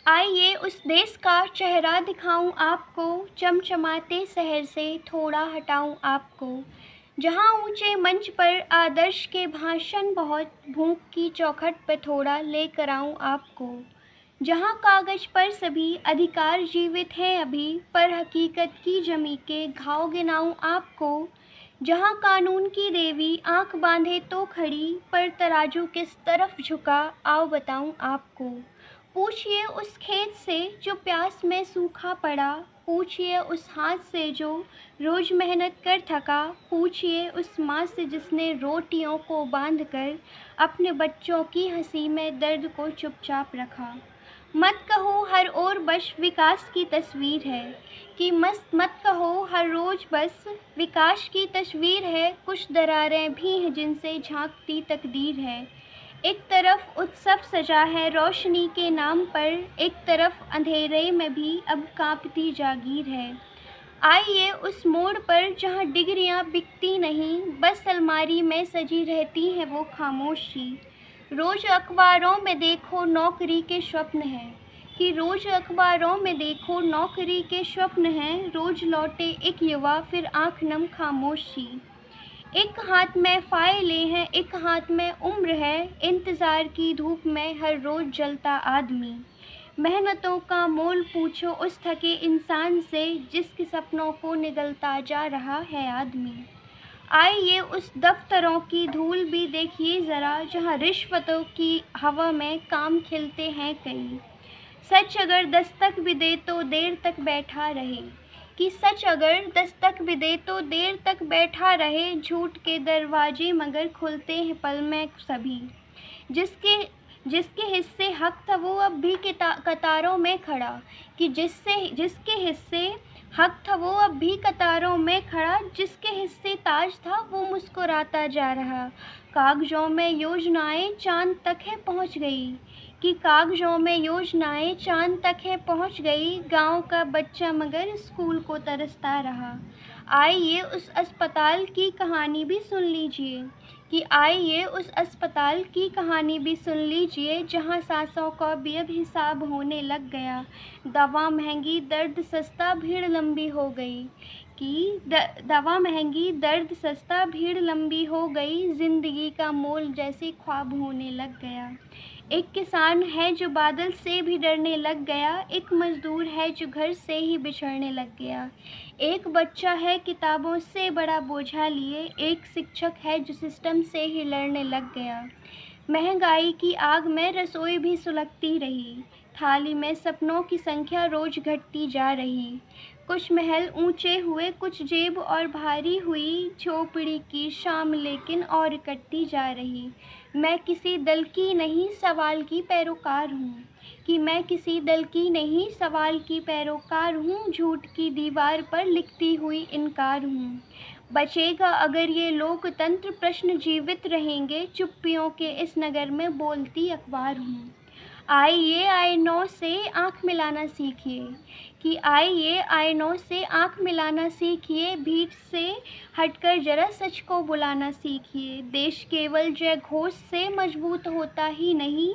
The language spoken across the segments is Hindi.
आइए उस देश का चेहरा दिखाऊं आपको, चमचमाते शहर से थोड़ा हटाऊं आपको, जहां ऊंचे मंच पर आदर्श के भाषण बहुत, भूख की चौखट पर थोड़ा लेकर आऊं आपको, जहां कागज पर सभी अधिकार जीवित हैं अभी, पर हकीकत की जमी के घाव गिनाऊं आपको, जहां कानून की देवी आंख बांधे तो खड़ी, पर तराजू किस तरफ झुका आओ बताऊं आपको। पूछिए उस खेत से जो प्यास में सूखा पड़ा, पूछिए उस हाथ से जो रोज मेहनत कर थका, पूछिए उस माँ से जिसने रोटियों को बांध कर अपने बच्चों की हंसी में दर्द को चुपचाप रखा। मत कहो हर ओर बस विकास की तस्वीर है, कि मत कहो हर रोज बस विकास की तस्वीर है, कुछ दरारें भी हैं जिनसे झांकती तकदीर है। एक तरफ उत्सव सजा है रोशनी के नाम पर, एक तरफ अंधेरे में भी अब कांपती जागीर है। आइए उस मोड़ पर जहाँ डिग्रियाँ बिकती नहीं, बस अलमारी में सजी रहती हैं वो खामोशी। रोज अखबारों में देखो नौकरी के स्वप्न हैं, कि रोज अखबारों में देखो नौकरी के स्वप्न हैं, रोज लौटे एक युवा फिर आँख नम खामोशी। एक हाथ में फाइलें हैं, एक हाथ में उम्र है, इंतज़ार की धूप में हर रोज़ जलता आदमी। मेहनतों का मोल पूछो उस थके इंसान से, जिसके सपनों को निगलता जा रहा है आदमी। आइए उस दफ्तरों की धूल भी देखिए ज़रा, जहाँ रिश्वतों की हवा में काम खिलते हैं कई। सच अगर दस्तक भी दे तो देर तक बैठा रहे, कि सच अगर दस्तक भी दे तो देर तक बैठा रहे, झूठ के दरवाजे मगर खुलते हैं पल में सभी। जिसके जिसके हिस्से हक था वो अब भी कतारों में खड़ा, कि जिसके हिस्से हक था वो अब भी कतारों में खड़ा, जिसके हिस्से ताज था वो मुस्कुराता जा रहा। कागजों में योजनाएं चांद तक है पहुंच गई, कि कागजों में योजनाएं चांद तक है पहुंच गई, गांव का बच्चा मगर स्कूल को तरसता रहा। आइए उस अस्पताल की कहानी भी सुन लीजिए, कि आइए उस अस्पताल की कहानी भी सुन लीजिए, जहां सांसों का भी अब हिसाब होने लग गया। दवा महंगी दर्द सस्ता भीड़ लंबी हो गई, कि दवा महंगी दर्द सस्ता भीड़ लंबी हो गई, ज़िंदगी का मोल जैसे ख्वाब होने लग गया। एक किसान है जो बादल से भी डरने लग गया, एक मजदूर है जो घर से ही बिछड़ने लग गया, एक बच्चा है किताबों से बड़ा बोझा लिए, एक शिक्षक है जो सिस्टम से ही लड़ने लग गया। महंगाई की आग में रसोई भी सुलगती रही, थाली में सपनों की संख्या रोज घटती जा रही। कुछ महल ऊंचे हुए, कुछ जेब और भारी हुई, झोपड़ी की शाम लेकिन और कटती जा रही। मैं किसी दल की नहीं सवाल की पैरोकार हूँ, कि मैं किसी दल की नहीं सवाल की पैरोकार हूँ, झूठ की दीवार पर लिखती हुई इनकार हूँ। बचेगा अगर ये लोकतंत्र, प्रश्न जीवित रहेंगे, चुप्पियों के इस नगर में बोलती अखबार हूँ। आइए आईनों से आँख मिलाना सीखिए, कि आइए आईनों से आँख मिलाना सीखिए, भीड़ से हटकर जरा सच को बुलाना सीखिए। देश केवल जय घोष से मजबूत होता ही नहीं,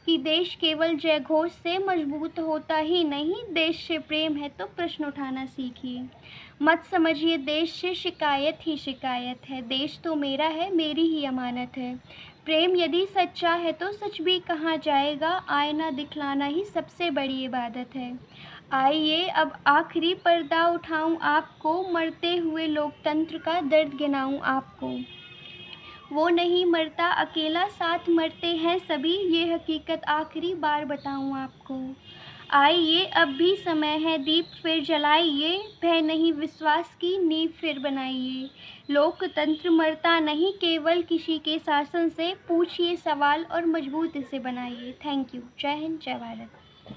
कि देश केवल जय घोष से मजबूत होता ही नहीं, देश से प्रेम है तो प्रश्न उठाना सीखिए। मत समझिए देश से शिकायत ही शिकायत है, देश तो मेरा है, मेरी ही अमानत है। प्रेम यदि सच्चा है तो सच भी कहा जाएगा, आईना दिखलाना ही सबसे बड़ी इबादत है। आइए अब आखिरी पर्दा उठाऊं आपको, मरते हुए लोकतंत्र का दर्द गिनाऊं आपको। वो नहीं मरता अकेला, साथ मरते हैं सभी, ये हकीकत आखिरी बार बताऊं आपको। आइए अब भी समय है, दीप फिर जलाइए, भय नहीं विश्वास की नींव फिर बनाइए। लोकतंत्र मरता नहीं केवल किसी के शासन से, पूछिए सवाल और मजबूत इसे बनाइए। Thank you. जय हिंद, जय भारत।